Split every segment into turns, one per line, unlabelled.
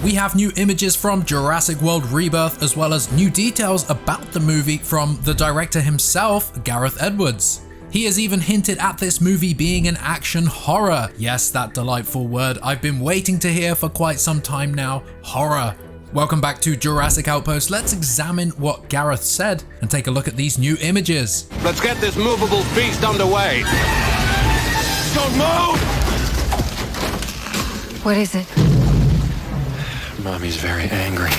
We have new images from Jurassic World Rebirth, as well as new details about the movie from the director himself, Gareth Edwards. He has even hinted at this movie being an action horror. Yes, that delightful word I've been waiting to hear for quite some time now, horror. Welcome back to Jurassic Outpost. Let's examine what Gareth said and take a look at these new images.
Let's get this movable feast underway. Don't move!
What is it?
Mommy's very angry.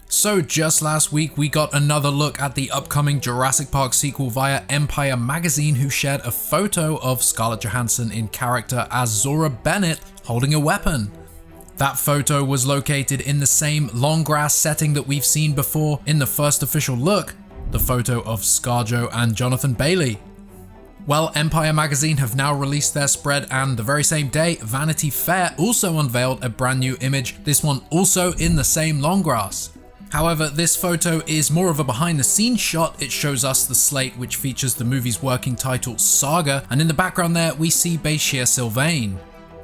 So just last week we got another look at the upcoming Jurassic Park sequel via Empire magazine, who shared a photo of Scarlett Johansson in character as Zora Bennett holding a weapon. That photo was located in the same long grass setting that we've seen before in the first official look, the photo of ScarJo and Jonathan Bailey. Well, Empire magazine have now released their spread, and the very same day, Vanity Fair also unveiled a brand new image, this one also in the same long grass. However, this photo is more of a behind the scenes shot. It shows us the slate which features the movie's working title Saga, and in the background there we see Bashir Sylvain.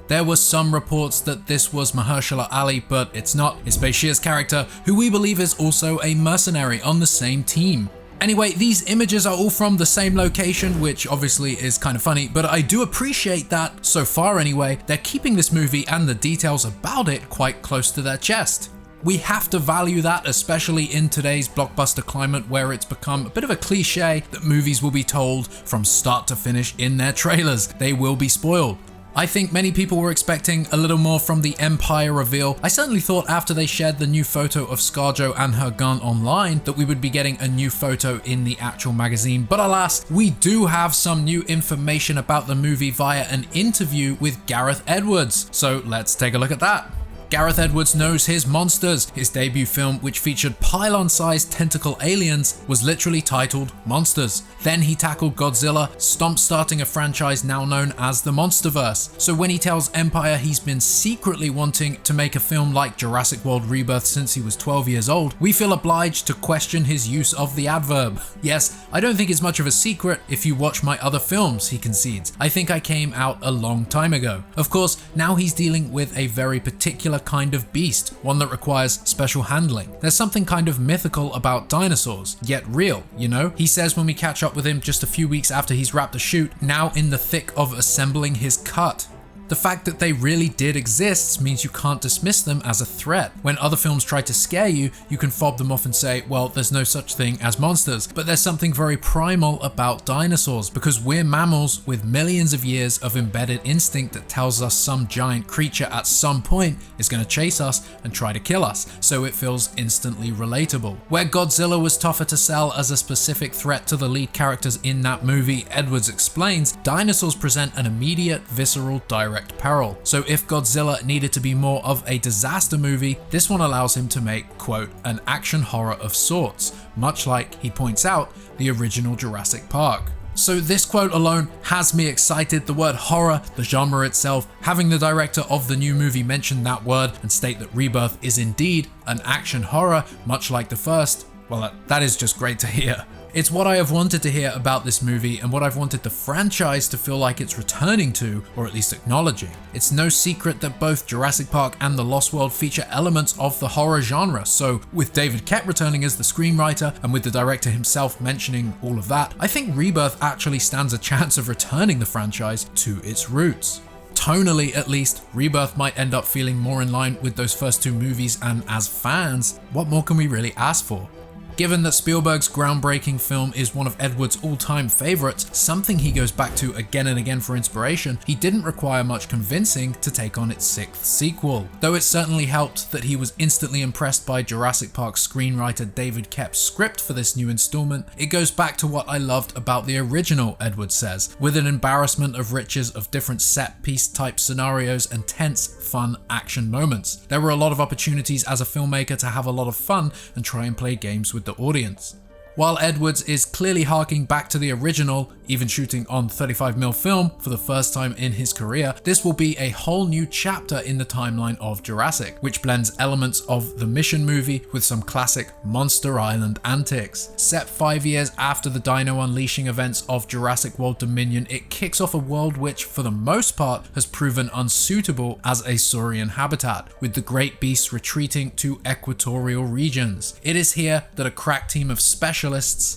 There were some reports that this was Mahershala Ali, but it's not. It's Bashir's character, who we believe is also a mercenary on the same team. Anyway, these images are all from the same location, which obviously is kind of funny, but I do appreciate that, so far anyway, they're keeping this movie and the details about it quite close to their chest. We have to value that, especially in today's blockbuster climate where it's become a bit of a cliche that movies will be told from start to finish in their trailers. They will be spoiled. I think many people were expecting a little more from the Empire reveal. I certainly thought after they shared the new photo of ScarJo and her gun online that we would be getting a new photo in the actual magazine, but alas, we do have some new information about the movie via an interview with Gareth Edwards. So let's take a look at that. Gareth Edwards knows his monsters. His debut film, which featured pylon-sized tentacle aliens, was literally titled Monsters. Then he tackled Godzilla, starting a franchise now known as the Monsterverse. So when he tells Empire he's been secretly wanting to make a film like Jurassic World Rebirth since he was 12 years old, we feel obliged to question his use of the adverb. Yes, I don't think it's much of a secret if you watch my other films, he concedes. I think I came out a long time ago. Of course, now he's dealing with a very particular kind of beast, one that requires special handling. There's something kind of mythical about dinosaurs, yet real, you know? He says when we catch up with him just a few weeks after he's wrapped the shoot, now in the thick of assembling his cut. The fact that they really did exist means you can't dismiss them as a threat. When other films try to scare you, you can fob them off and say, well, there's no such thing as monsters. But there's something very primal about dinosaurs, because we're mammals with millions of years of embedded instinct that tells us some giant creature at some point is going to chase us and try to kill us, so it feels instantly relatable. Where Godzilla was tougher to sell as a specific threat to the lead characters in that movie, Edwards explains, dinosaurs present an immediate, visceral, direct peril. So if Godzilla needed to be more of a disaster movie, this one allows him to make, quote, an action horror of sorts, much like, he points out, the original Jurassic Park. So this quote alone has me excited. The word horror, the genre itself, having the director of the new movie mention that word and state that Rebirth is indeed an action horror, much like the first, well, that is just great to hear. It's what I have wanted to hear about this movie and what I've wanted the franchise to feel like it's returning to, or at least acknowledging. It's no secret that both Jurassic Park and The Lost World feature elements of the horror genre, so with David Koepp returning as the screenwriter and with the director himself mentioning all of that, I think Rebirth actually stands a chance of returning the franchise to its roots. Tonally, at least, Rebirth might end up feeling more in line with those first two movies, and as fans, what more can we really ask for? Given that Spielberg's groundbreaking film is one of Edwards' all-time favorites, something he goes back to again and again for inspiration, he didn't require much convincing to take on its sixth sequel. Though it certainly helped that he was instantly impressed by Jurassic Park's screenwriter David Koepp's script for this new installment, it goes back to what I loved about the original, Edwards says, with an embarrassment of riches of different set-piece type scenarios and tense, fun action moments. There were a lot of opportunities as a filmmaker to have a lot of fun and try and play games with the audience. While Edwards is clearly harking back to the original, even shooting on 35mm film for the first time in his career, this will be a whole new chapter in the timeline of Jurassic, which blends elements of the Mission movie with some classic Monster Island antics. Set 5 years after the Dino Unleashing events of Jurassic World Dominion, it kicks off a world which, for the most part, has proven unsuitable as a saurian habitat, with the great beasts retreating to equatorial regions. It is here that a crack team of specialists,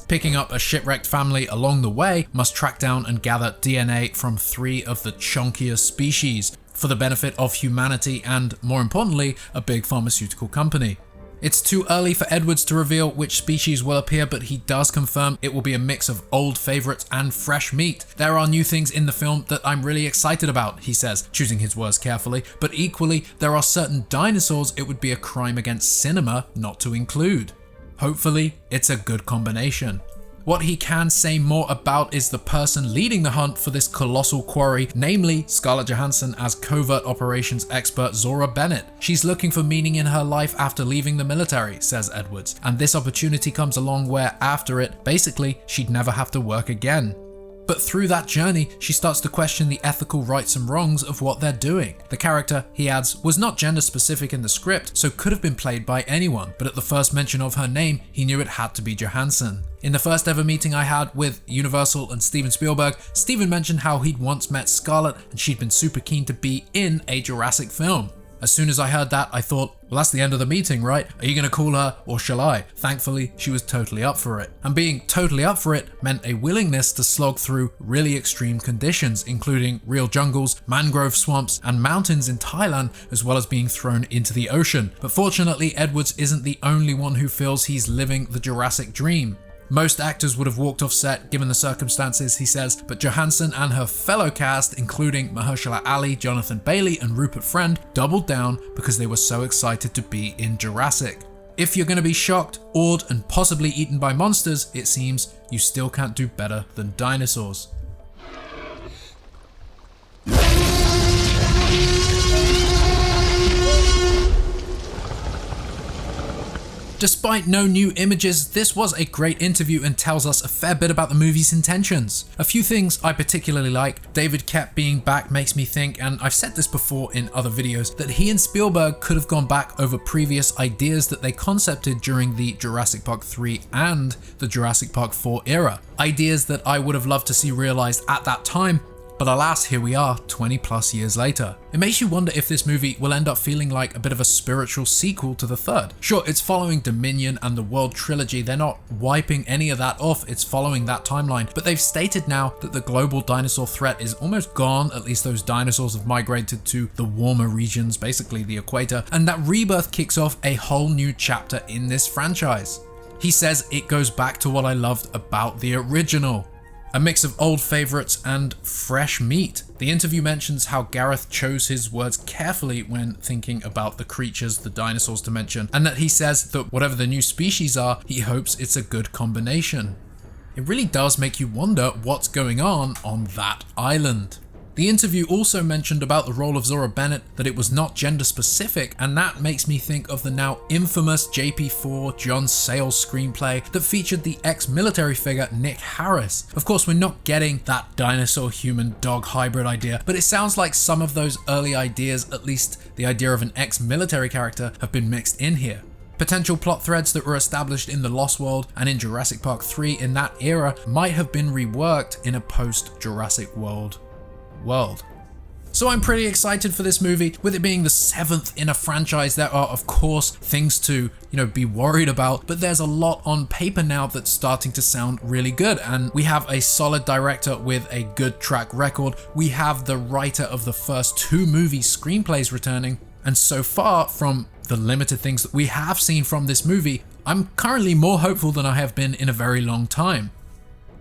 picking up a shipwrecked family along the way, must track down and gather DNA from 3 of the chunkier species for the benefit of humanity and, more importantly, a big pharmaceutical company. It's too early for Edwards to reveal which species will appear, but he does confirm it will be a mix of old favorites and fresh meat. There are new things in the film that I'm really excited about, he says, choosing his words carefully, but equally, there are certain dinosaurs it would be a crime against cinema not to include. Hopefully, it's a good combination. What he can say more about is the person leading the hunt for this colossal quarry, namely Scarlett Johansson as covert operations expert Zora Bennett. She's looking for meaning in her life after leaving the military, says Edwards, and this opportunity comes along where after it, basically, she'd never have to work again. But through that journey, she starts to question the ethical rights and wrongs of what they're doing. The character, he adds, was not gender specific in the script, so could have been played by anyone, but at the first mention of her name, he knew it had to be Johansson. In the first ever meeting I had with Universal and Steven Spielberg, Steven mentioned how he'd once met Scarlett and she'd been super keen to be in a Jurassic film. As soon as I heard that, I thought, well, that's the end of the meeting, right? Are you gonna call her or shall I? Thankfully, she was totally up for it. And being totally up for it meant a willingness to slog through really extreme conditions, including real jungles, mangrove swamps, and mountains in Thailand, as well as being thrown into the ocean. But fortunately, Edwards isn't the only one who feels he's living the Jurassic dream. Most actors would have walked off set given the circumstances, he says, but Johansson and her fellow cast, including Mahershala Ali, Jonathan Bailey, and Rupert Friend, doubled down because they were so excited to be in Jurassic. If you're going to be shocked, awed, and possibly eaten by monsters, it seems you still can't do better than dinosaurs. Despite no new images, this was a great interview and tells us a fair bit about the movie's intentions. A few things I particularly like. David Koepp being back makes me think, and I've said this before in other videos, that he and Spielberg could have gone back over previous ideas that they concepted during the Jurassic Park 3 and the Jurassic Park 4 era. Ideas that I would have loved to see realized at that time, but alas, here we are 20 plus years later. It makes you wonder if this movie will end up feeling like a bit of a spiritual sequel to the third. Sure, it's following Dominion and the World Trilogy, they're not wiping any of that off, it's following that timeline, but they've stated now that the global dinosaur threat is almost gone, at least those dinosaurs have migrated to the warmer regions, basically the equator, and that Rebirth kicks off a whole new chapter in this franchise. He says it goes back to what I loved about the original. A mix of old favorites and fresh meat. The interview mentions how Gareth chose his words carefully when thinking about the creatures, the dinosaurs to mention, and that he says that whatever the new species are, he hopes it's a good combination. It really does make you wonder what's going on that island. The interview also mentioned about the role of Zora Bennett that it was not gender specific, and that makes me think of the now infamous JP4 John Sayles screenplay that featured the ex-military figure Nick Harris. Of course, we're not getting that dinosaur-human-dog hybrid idea, but it sounds like some of those early ideas, at least the idea of an ex-military character, have been mixed in here. Potential plot threads that were established in The Lost World and in Jurassic Park 3 in that era might have been reworked in a post-Jurassic World. So I'm pretty excited for this movie. With it being the 7th in a franchise, there are of course things to, be worried about, but there's a lot on paper now that's starting to sound really good, and we have a solid director with a good track record. We have the writer of the first 2 movie screenplays returning, and so far from the limited things that we have seen from this movie, I'm currently more hopeful than I have been in a very long time.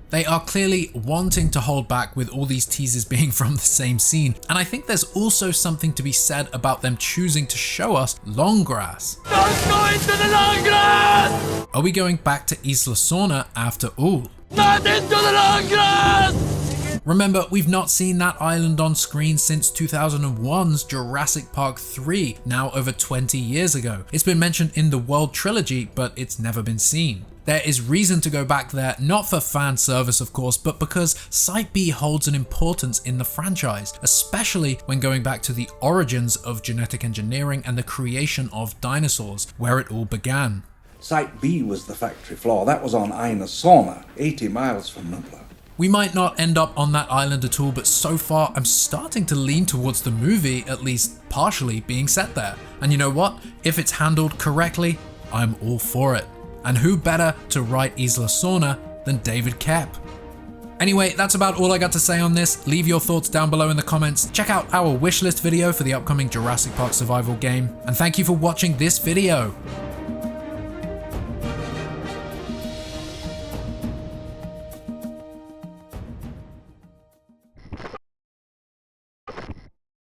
They are clearly wanting to hold back with all these teasers being from the same scene, and I think there's also something to be said about them choosing to show us long grass.
Don't go into the long grass!
Are we going back to Isla Sorna after all?
Not into the long grass!
Remember, we've not seen that island on screen since 2001's Jurassic Park 3, now over 20 years ago. It's been mentioned in the World Trilogy, but it's never been seen. There is reason to go back there, not for fan service of course, but because Site B holds an importance in the franchise, especially when going back to the origins of genetic engineering and the creation of dinosaurs, where it all began.
Site B was the factory floor. That was on Aina Sauna, 80 miles from Nubla.
We might not end up on that island at all, but so far I'm starting to lean towards the movie, at least partially, being set there. And you know what? If it's handled correctly, I'm all for it. And who better to write Isla Sorna than David Koepp? Anyway, that's about all I got to say on this. Leave your thoughts down below in the comments. Check out our wishlist video for the upcoming Jurassic Park survival game. And thank you for watching this video.